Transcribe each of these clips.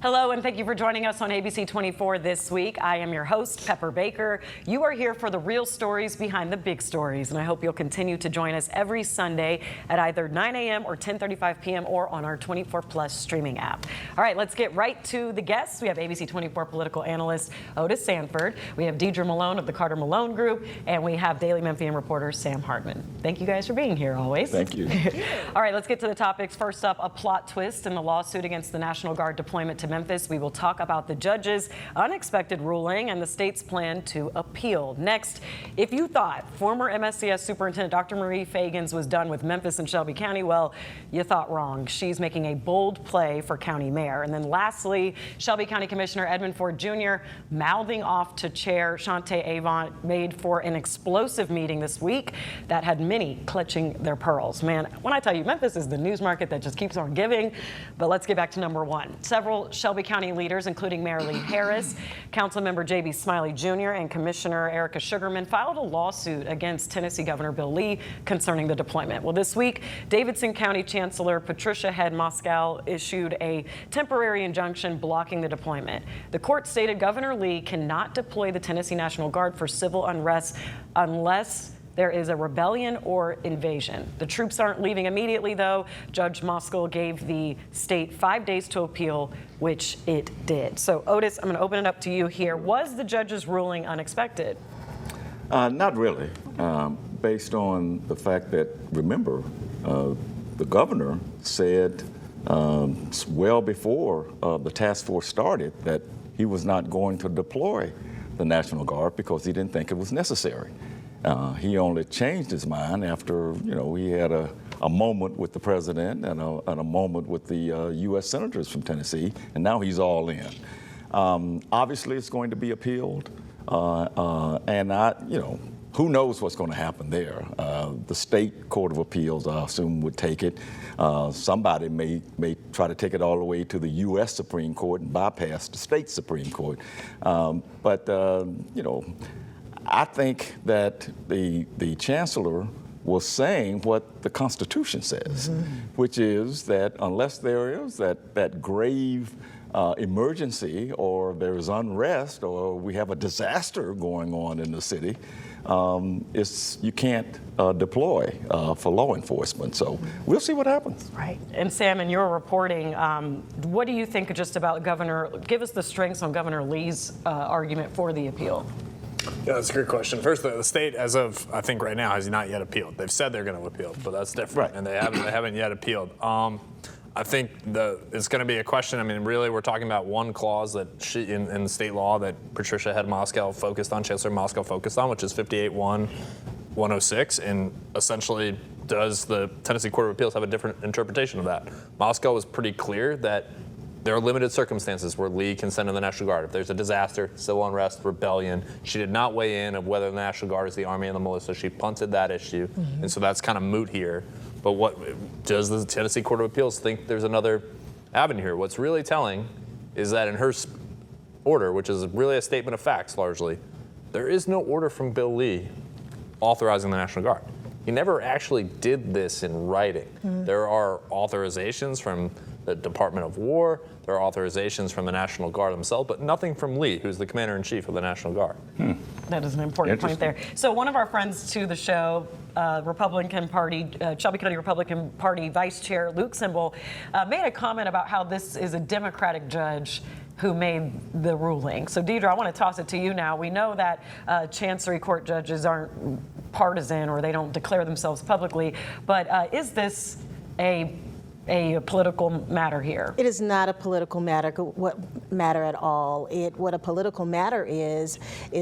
Hello, and thank you for joining us on ABC24 This Week. I am your host, Pepper Baker. You are here for the real stories behind the big stories, and I hope you'll continue to join us every Sunday at either 9 a.m. or 10:35 p.m. or on our 24+ streaming app. All right, let's get right to the guests. We have ABC24 political analyst Otis Sanford. We have Deidre Malone of the Carter Malone Group, and we have Daily Memphian reporter Sam Hartman. Thank you guys for being here always. Thank you. All right, let's get to the topics. First up, a plot twist in the lawsuit against the National Guard deployment to Memphis. We will talk about the judge's unexpected ruling and the state's plan to appeal. Next, if you thought former MSCS Superintendent Dr. Marie Fagans was done with Memphis and Shelby County, well, you thought wrong. She's making a bold play for county mayor. And then lastly, Shelby County Commissioner Edmund Ford Jr. mouthing off to Chair Shantae Avant made for an explosive meeting this week that had many clutching their pearls. Man, when I tell you, Memphis is the news market that just keeps on giving. But let's get back to number one. Several Shelby County leaders, including Mayor Lee Harris, Councilmember J.B. Smiley Jr., and Commissioner Erica Sugarman, filed a lawsuit against Tennessee Governor Bill Lee concerning the deployment. Well, this week, Davidson County Chancellor Patricia Head Moscow issued a temporary injunction blocking the deployment. The court stated Governor Lee cannot deploy the Tennessee National Guard for civil unrest unless there is a rebellion or invasion. The troops aren't leaving immediately, though. Judge Moskal gave the state 5 days to appeal, which it did. So, Otis, I'm going to open it up to you here. Was the judge's ruling unexpected? Not really, based on the fact that, remember, the governor said well before the task force started that he was not going to deploy the National Guard because he didn't think it was necessary. He only changed his mind after, he had a moment with the president and a moment with the U.S. senators from Tennessee, and now he's all in. Obviously, it's going to be appealed, and who knows what's going to happen there. The state court of appeals, I assume, would take it. Somebody may try to take it all the way to the U.S. Supreme Court and bypass the state Supreme Court. I think that the chancellor was saying what the Constitution says, which is that unless there is that grave emergency or there's unrest or we have a disaster going on in the city, you can't deploy for law enforcement. So we'll see what happens. Right. And Sam, in your reporting, what do you think just about give us the strengths on Governor Lee's argument for the appeal? Yeah, that's a great question. First, the state, as of I think right now, has not yet appealed. They've said they're going to appeal, but that's different, right. And they haven't yet appealed. I think it's going to be a question. I mean, really, we're talking about one clause that in the state law that Patricia Head Moscow focused on, Chancellor Moscow focused on, which is 58-106, and essentially, does the Tennessee Court of Appeals have a different interpretation of that? Moscow was pretty clear that there are limited circumstances where Lee can send in the National Guard. If there's a disaster, civil unrest, rebellion, she did not weigh in of whether the National Guard is the Army and the militia. She punted that issue, and so that's kind of moot here. But what does the Tennessee Court of Appeals think there's another avenue here? What's really telling is that in her order, which is really a statement of facts largely, there is no order from Bill Lee authorizing the National Guard. He never actually did this in writing. There are authorizations from the Department of War, there are authorizations from the National Guard themselves, but nothing from Lee, who's the Commander-in-Chief of the National Guard. That is an important point there. So one of our friends to the show, Republican Party, Shelby County Republican Party Vice Chair Luke Simbel, made a comment about how this is a Democratic judge who made the ruling. So Deidre, I want to toss it to you now. We know that Chancery Court judges aren't partisan or they don't declare themselves publicly, but is this a political matter here? It is not a political matter at all. What a political matter is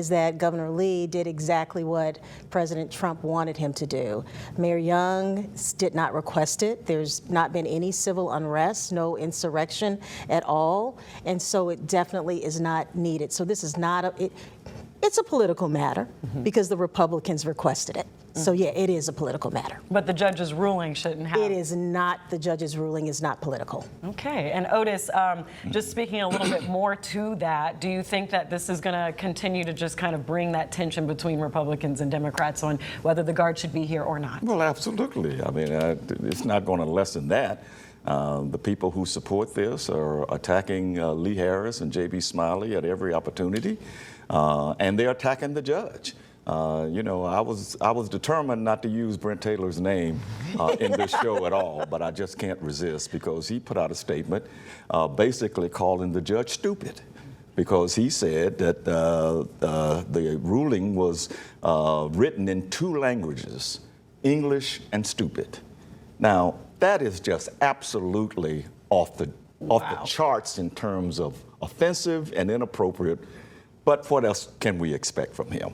that Governor Lee did exactly what President Trump wanted him to do. Mayor Young did not request it. There's not been any civil unrest, no insurrection at all, and so it definitely is not needed. So this is not it's a political matter because the Republicans requested it. So yeah, it is a political matter. But the judge's ruling shouldn't have. It is not. The judge's ruling is not political. Okay. And Otis, just speaking a little bit more to that, do you think that this is going to continue to just kind of bring that tension between Republicans and Democrats on whether the Guard should be here or not? Well, absolutely. I mean, it's not going to lessen that. The people who support this are attacking Lee Harris and J.B. Smiley at every opportunity, and they're attacking the judge. I was determined not to use Brent Taylor's name in this show at all, but I just can't resist because he put out a statement basically calling the judge stupid because he said that the ruling was written in 2 languages, English and stupid. Now, that is just absolutely off the charts in terms of offensive and inappropriate. But what else can we expect from him?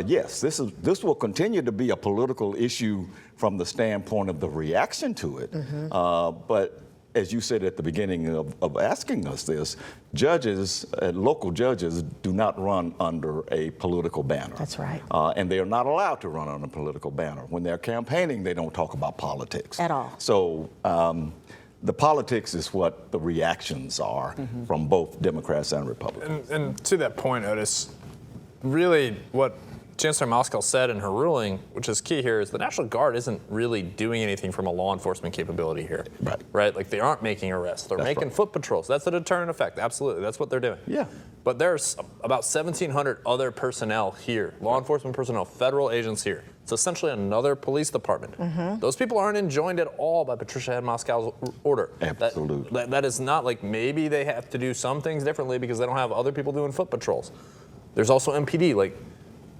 Yes, this will continue to be a political issue from the standpoint of the reaction to it. But as you said at the beginning of asking us this, judges, local judges, do not run under a political banner. That's right. And they are not allowed to run on a political banner. When they're campaigning, they don't talk about politics. At all. So the politics is what the reactions are from both Democrats and Republicans. And to that point, Otis, really what Chancellor Moskal said in her ruling, which is key here, is the National Guard isn't really doing anything from a law enforcement capability here. Right? Like they aren't making arrests. They're making foot patrols. That's a deterrent effect. Absolutely. That's what they're doing. Yeah. But there's about 1,700 other personnel here, law enforcement personnel, federal agents here. It's essentially another police department. Those people aren't enjoined at all by Patricia Head Moscow's order. Absolutely. That is not like maybe they have to do some things differently because they don't have other people doing foot patrols. There's also MPD. Like,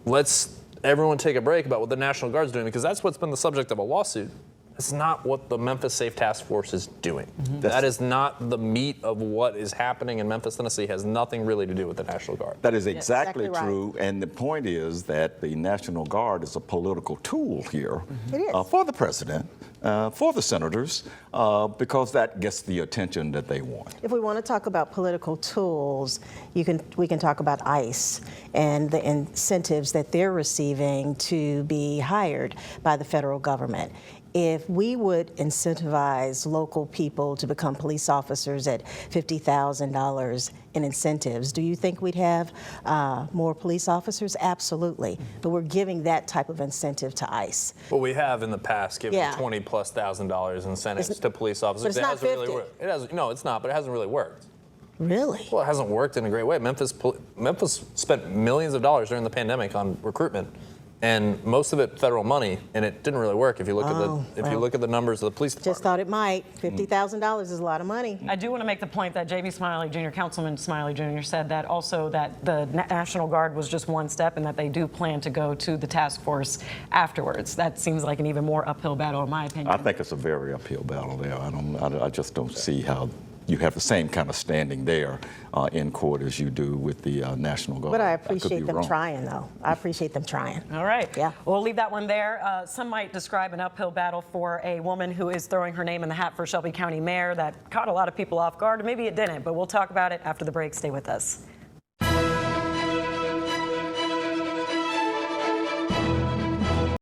let's everyone take a break about what the National Guard's doing because that's what's been the subject of a lawsuit. It's not what the Memphis Safe Task Force is doing. That is not the meat of what is happening in Memphis, Tennessee. It has nothing really to do with the National Guard. That is exactly Exactly true. right. And the point is that the National Guard is a political tool here It is. for the president, for the senators, because that gets the attention that they want. If we want to talk about political tools, we can talk about ICE and the incentives that they're receiving to be hired by the federal government. If we would incentivize local people to become police officers at $50,000 in incentives, do you think we'd have more police officers? Absolutely. But we're giving that type of incentive to ICE. Well, we have in the past given Yeah. $20,000+ incentives to police officers. but it's It not hasn't really 50. worked. No, it's not, but it hasn't really worked. Really? Well, it hasn't worked in a great way. Memphis spent millions of dollars during the pandemic on recruitment, and most of it federal money, and it didn't really work. If you look you look at the numbers of the police department. Just thought it might. $50,000 is a lot of money. I do want to make the point that J.B. Smiley Jr., Councilman Smiley Jr., said that also that the National Guard was just one step and that they do plan to go to the task force afterwards. That seems like an even more uphill battle, in my opinion. I think it's a very uphill battle there. I just don't see how you have the same kind of standing there in court as you do with the National Guard. But I could be appreciate them wrong. trying, though. I appreciate them trying. All right. Yeah. We'll leave that one there. Some might describe an uphill battle for a woman who is throwing her name in the hat for Shelby County Mayor. That caught a lot of people off guard. Maybe it didn't, but we'll talk about it after the break. Stay with us.